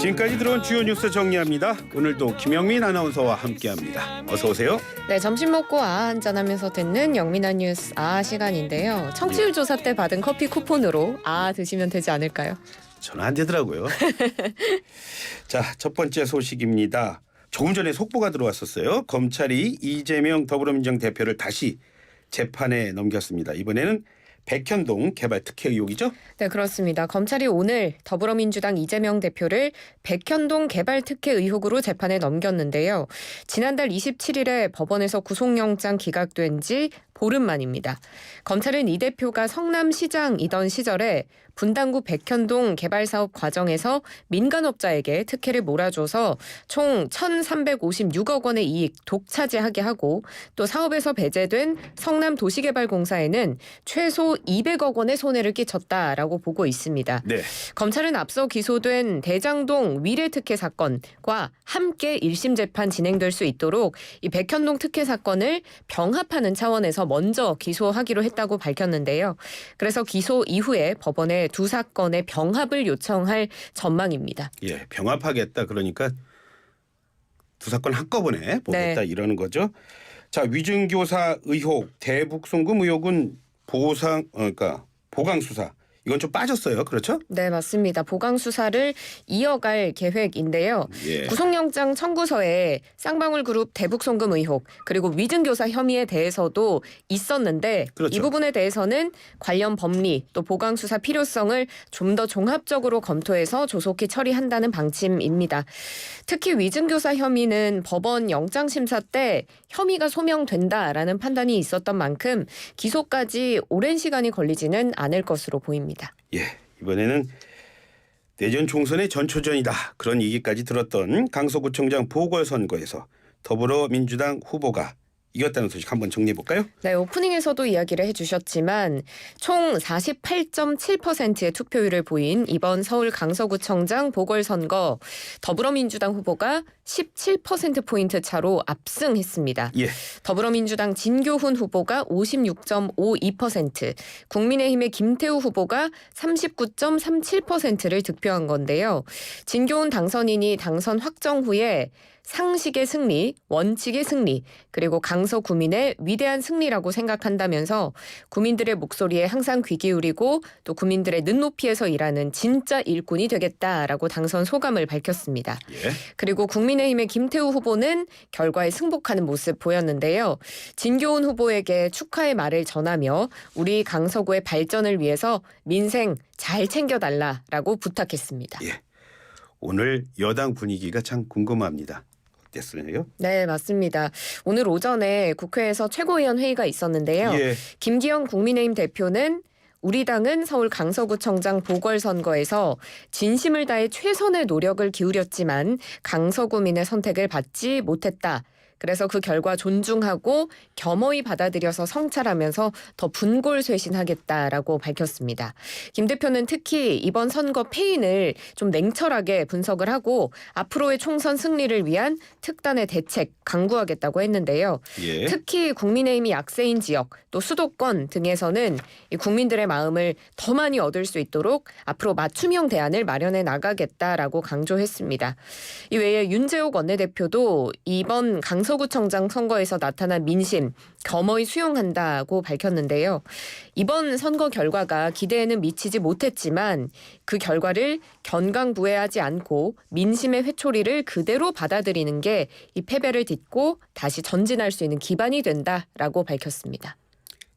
지금까지 들어온 주요 뉴스 정리합니다. 오늘도 김영민 아나운서와 함께합니다. 어서 오세요. 네, 점심 먹고 한잔하면서 듣는 영민아 뉴스 시간인데요. 청취율 조사 때 받은 커피 쿠폰으로 드시면 되지 않을까요? 저는 안 되더라고요. 자, 첫 번째 소식입니다. 조금 전에 속보가 들어왔었어요. 검찰이 이재명 더불어민주당 대표를 다시 재판에 넘겼습니다. 이번에는 백현동 개발 특혜 의혹이죠? 네, 그렇습니다. 검찰이 오늘 더불어민주당 이재명 대표를 백현동 개발 특혜 의혹으로 재판에 넘겼는데요. 지난달 27일에 법원에서 구속영장 기각된 지 보름 만입니다. 검찰은 이 대표가 성남시장이던 시절에 분당구 백현동 개발사업 과정에서 민간업자에게 특혜를 몰아줘서 총 1,356억 원의 이익 독차지하게 하고 또 사업에서 배제된 성남도시개발공사에는 최소 200억 원의 손해를 끼쳤다라고 보고 있습니다. 네. 검찰은 앞서 기소된 대장동 위례특혜 사건과 함께 1심 재판 진행될 수 있도록 이 백현동 특혜 사건을 병합하는 차원에서 먼저 기소하기로 했다고 밝혔는데요. 그래서 기소 이후에 법원에 두 사건의 병합을 요청할 전망입니다. 예, 병합하겠다. 그러니까 두 사건 한꺼번에 보겠다 이러는 거죠. 자, 위증교사 의혹, 대북송금 의혹은 보강 수사. 이건 좀 빠졌어요. 그렇죠? 네, 맞습니다. 보강 수사를 이어갈 계획인데요. 예. 구속영장 청구서에 쌍방울그룹 대북송금 의혹 그리고 위증교사 혐의에 대해서도 있었는데 그렇죠. 이 부분에 대해서는 관련 법리 또 보강 수사 필요성을 좀 더 종합적으로 검토해서 조속히 처리한다는 방침입니다. 특히 위증교사 혐의는 법원 영장심사 때 혐의가 소명된다라는 판단이 있었던 만큼 기소까지 오랜 시간이 걸리지는 않을 것으로 보입니다. 예, 이번에는 내년 총선의 전초전이다. 그런 얘기까지 들었던 강서구청장 보궐선거에서 더불어민주당 후보가 이겼다는 소식 한번 정리해 볼까요? 네, 오프닝에서도 이야기를 해주셨지만 총 48.7%의 투표율을 보인 이번 서울 강서구청장 보궐선거 더불어민주당 후보가 17%포인트 차로 압승했습니다. 예. 더불어민주당 진교훈 후보가 56.52%, 국민의힘의 김태우 후보가 39.37%를 득표한 건데요. 진교훈 당선인이 당선 확정 후에 상식의 승리, 원칙의 승리, 그리고 강서구민의 위대한 승리라고 생각한다면서 구민들의 목소리에 항상 귀 기울이고 또 구민들의 눈높이에서 일하는 진짜 일꾼이 되겠다라고 당선 소감을 밝혔습니다. 예. 그리고 국민의힘의 김태우 후보는 결과에 승복하는 모습 보였는데요. 진교훈 후보에게 축하의 말을 전하며 우리 강서구의 발전을 위해서 민생 잘 챙겨달라라고 부탁했습니다. 예. 오늘 여당 분위기가 참 궁금합니다. 어땠어요? 네, 맞습니다. 오늘 오전에 국회에서 최고위원 회의가 있었는데요. 예. 김기현 국민의힘 대표는 우리 당은 서울 강서구청장 보궐선거에서 진심을 다해 최선의 노력을 기울였지만 강서구민의 선택을 받지 못했다. 그래서 그 결과 존중하고 겸허히 받아들여서 성찰하면서 더 분골쇄신하겠다라고 밝혔습니다. 김 대표는 특히 이번 선거 패인을 좀 냉철하게 분석을 하고 앞으로의 총선 승리를 위한 특단의 대책 강구하겠다고 했는데요. 예. 특히 국민의힘이 약세인 지역 또 수도권 등에서는 이 국민들의 마음을 더 많이 얻을 수 있도록 앞으로 맞춤형 대안을 마련해 나가겠다라고 강조했습니다. 이외에 윤재욱 원내대표도 이번 강서구청장 선거에서 나타난 민심 겸허히 수용한다고 밝혔는데요. 이번 선거 결과가 기대에는 미치지 못했지만 그 결과를 견강부회하지 않고 민심의 회초리를 그대로 받아들이는 게 이 패배를 딛고 다시 전진할 수 있는 기반이 된다라고 밝혔습니다.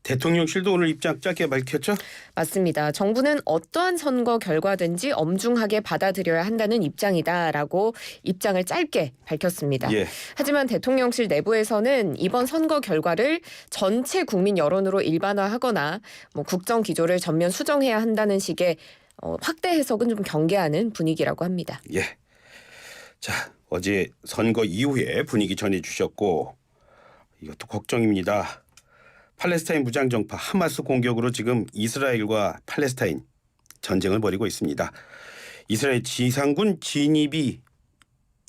대통령실도 오늘 입장 짧게 밝혔죠? 맞습니다. 정부는 어떠한 선거 결과든지 엄중하게 받아들여야 한다는 입장이다라고 입장을 짧게 밝혔습니다. 예. 하지만 대통령실 내부에서는 이번 선거 결과를 전체 국민 여론으로 일반화하거나 국정 기조를 전면 수정해야 한다는 식의 확대 해석은 좀 경계하는 분위기라고 합니다. 예. 자, 어제 선거 이후에 분위기 전해주셨고 이것도 걱정입니다. 팔레스타인 무장정파 하마스 공격으로 지금 이스라엘과 팔레스타인 전쟁을 벌이고 있습니다. 이스라엘 지상군 진입이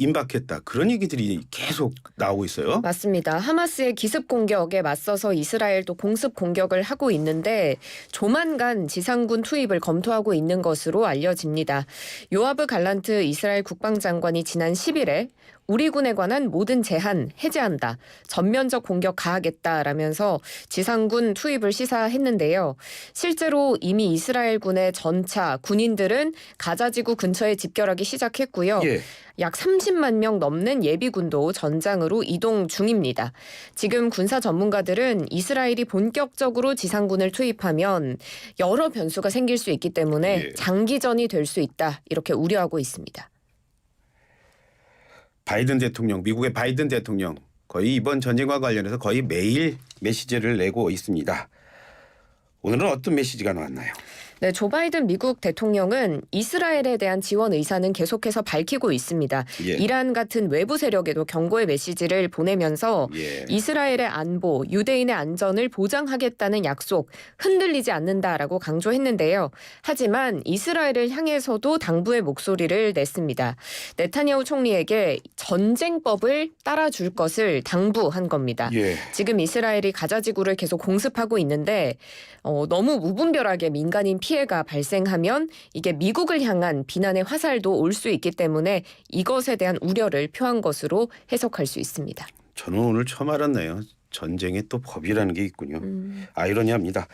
임박했다. 그런 얘기들이 계속 나오고 있어요. 맞습니다. 하마스의 기습 공격에 맞서서 이스라엘도 공습 공격을 하고 있는데 조만간 지상군 투입을 검토하고 있는 것으로 알려집니다. 요아브 갈란트 이스라엘 국방장관이 지난 10일에 우리 군에 관한 모든 제한 해제한다. 전면적 공격 가하겠다라면서 지상군 투입을 시사했는데요. 실제로 이미 이스라엘군의 전차, 군인들은 가자지구 근처에 집결하기 시작했고요. 예. 약 30만 명 넘는 예비군도 전장으로 이동 중입니다. 지금 군사 전문가들은 이스라엘이 본격적으로 지상군을 투입하면 여러 변수가 생길 수 있기 때문에 예. 장기전이 될 수 있다. 이렇게 우려하고 있습니다. 바이든 대통령, 미국의 바이든 대통령 거의 이번 전쟁과 관련해서 거의 매일 메시지를 내고 있습니다. 오늘은 어떤 메시지가 나왔나요? 네, 조 바이든 미국 대통령은 이스라엘에 대한 지원 의사는 계속해서 밝히고 있습니다. 예. 이란 같은 외부 세력에도 경고의 메시지를 보내면서 예. 이스라엘의 안보, 유대인의 안전을 보장하겠다는 약속 흔들리지 않는다라고 강조했는데요. 하지만 이스라엘을 향해서도 당부의 목소리를 냈습니다. 네타냐후 총리에게 전쟁법을 따라줄 것을 당부한 겁니다. 예. 지금 이스라엘이 가자지구를 계속 공습하고 있는데 너무 무분별하게 민간인 피해가 발생하면 이게 미국을 향한 비난의 화살도 올 수 있기 때문에 이것에 대한 우려를 표한 것으로 해석할 수 있습니다. 저는 오늘 처음 알았네요. 전쟁에 또 법이라는 게 있군요. 아이러니합니다.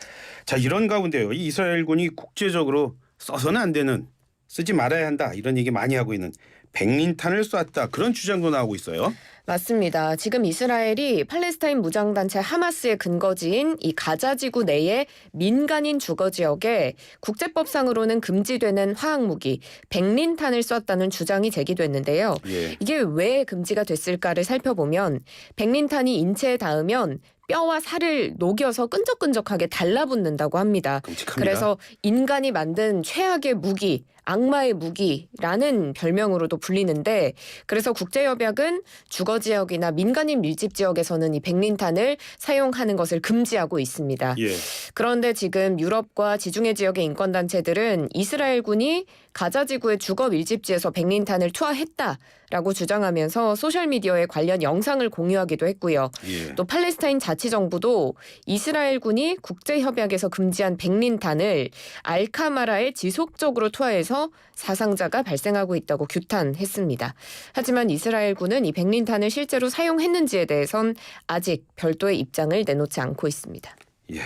자, 이런 가운데요. 이 이스라엘군이 국제적으로 써서는 안 되는, 쓰지 말아야 한다 이런 얘기 많이 하고 있는 백린탄을 쐈다. 그런 주장도 나오고 있어요. 맞습니다. 지금 이스라엘이 팔레스타인 무장단체 하마스의 근거지인 이 가자지구 내의 민간인 주거 지역에 국제법상으로는 금지되는 화학무기 백린탄을 쐈다는 주장이 제기됐는데요. 예. 이게 왜 금지가 됐을까를 살펴보면 백린탄이 인체에 닿으면 뼈와 살을 녹여서 끈적끈적하게 달라붙는다고 합니다. 끔찍합니다. 그래서 인간이 만든 최악의 무기, 악마의 무기라는 별명으로도 불리는데 그래서 국제협약은 주거지역이나 민간인 밀집 지역에서는 이 백린탄을 사용하는 것을 금지하고 있습니다. 예. 그런데 지금 유럽과 지중해 지역의 인권단체들은 이스라엘군이 가자지구의 주거 밀집지에서 백린탄을 투하했다라고 주장하면서 소셜미디어에 관련 영상을 공유하기도 했고요. 예. 또 팔레스타인 자치정부도 이스라엘군이 국제협약에서 금지한 백린탄을 알카마라에 지속적으로 투하해서 사상자가 발생하고 있다고 규탄했습니다. 하지만 이스라엘군은 이 백린탄을 실제로 사용했는지에 대해선 아직 별도의 입장을 내놓지 않고 있습니다. 예.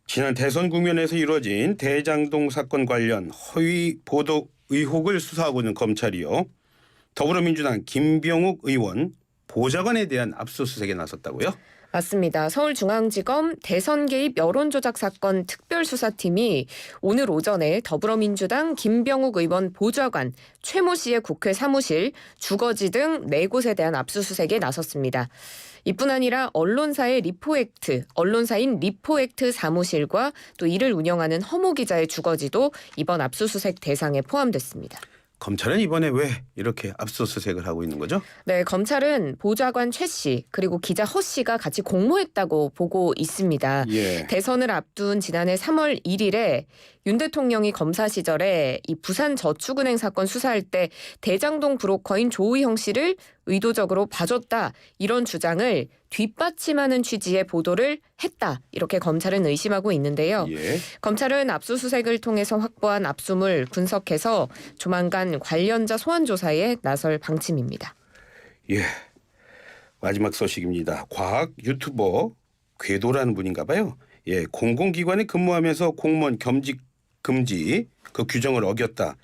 지난 대선 국면에서 이루어진 대장동 사건 관련 허위 보도 의혹을 수사하고 있는 검찰이요. 더불어민주당 김병욱 의원 보좌관에 대한 압수수색에 나섰다고요? 맞습니다. 서울중앙지검 대선 개입 여론조작 사건 특별수사팀이 오늘 오전에 더불어민주당 김병욱 의원 보좌관, 최모 씨의 국회 사무실, 주거지 등 4곳에 대한 압수수색에 나섰습니다. 이뿐 아니라 언론사의 리포액트, 언론사인 리포액트 사무실과 또 이를 운영하는 허모 기자의 주거지도 이번 압수수색 대상에 포함됐습니다. 검찰은 이번에 왜 이렇게 압수수색을 하고 있는 거죠? 네, 검찰은 보좌관 최 씨 그리고 기자 허 씨가 같이 공모했다고 보고 있습니다. 예. 대선을 앞둔 지난해 3월 1일에 윤 대통령이 검사 시절에 이 부산저축은행 사건 수사할 때 대장동 브로커인 조의형 씨를 의도적으로 봐줬다 이런 주장을 뒷받침하는 취지의 보도를 했다 이렇게 검찰은 의심하고 있는데요. 예. 검찰은 압수수색을 통해서 확보한 압수물 분석해서 조만간 관련자 소환 조사에 나설 방침입니다. 예. 마지막 소식입니다. 과학 유튜버 궤도라는 분인가 봐요. 예, 공공기관에 근무하면서 공무원 겸직 금지 그 규정을 어겼다.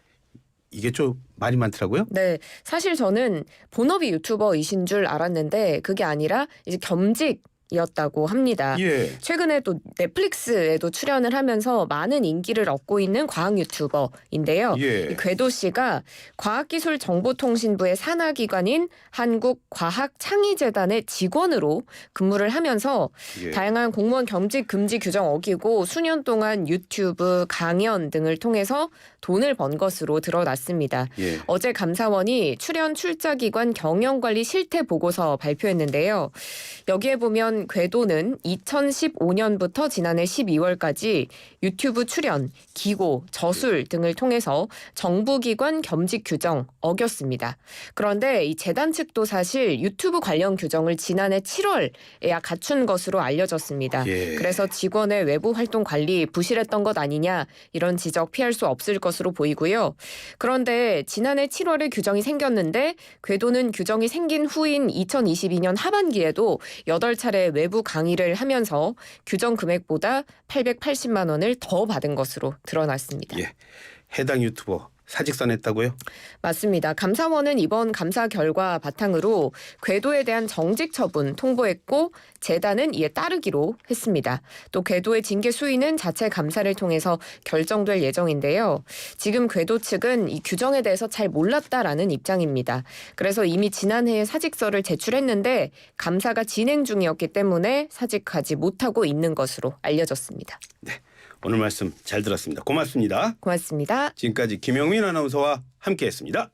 이게 좀 말이 많더라고요. 네, 사실 저는 본업이 유튜버이신 줄 알았는데 그게 아니라 이제 겸직이었다고 합니다. 예. 최근에 또 넷플릭스에도 출연을 하면서 많은 인기를 얻고 있는 과학 유튜버인데요. 예. 이 궤도 씨가 과학기술정보통신부의 산하기관인 한국과학창의재단의 직원으로 근무를 하면서 예. 다양한 공무원 겸직 금지 규정 어기고 수년 동안 유튜브, 강연 등을 통해서 돈을 번 것으로 드러났습니다. 예. 어제 감사원이 출연 출자기관 경영관리 실태 보고서 발표했는데요. 여기에 보면 우선 궤도는 2015년부터 지난해 12월까지 유튜브 출연, 기고, 저술 등을 통해서 정부기관 겸직 규정 어겼습니다. 그런데 이 재단 측도 사실 유튜브 관련 규정을 지난해 7월에야 갖춘 것으로 알려졌습니다. 예. 그래서 직원의 외부 활동 관리 부실했던 것 아니냐 이런 지적 피할 수 없을 것으로 보이고요. 그런데 지난해 7월에 규정이 생겼는데 궤도는 규정이 생긴 후인 2022년 하반기에도 8차례 외부 강의를 하면서 규정 금액보다 880만 원을 더 받은 것으로 드러났습니다. 예. 해당 유튜버 사직서냈다고요? 맞습니다. 감사원은 이번 감사 결과 바탕으로 궤도에 대한 정직 처분 통보했고 재단은 이에 따르기로 했습니다. 또 궤도의 징계 수위는 자체 감사를 통해서 결정될 예정인데요. 지금 궤도 측은 이 규정에 대해서 잘 몰랐다라는 입장입니다. 그래서 이미 지난해에 사직서를 제출했는데 감사가 진행 중이었기 때문에 사직하지 못하고 있는 것으로 알려졌습니다. 네. 오늘 말씀 잘 들었습니다. 고맙습니다. 고맙습니다. 지금까지 김영민 아나운서와 함께했습니다.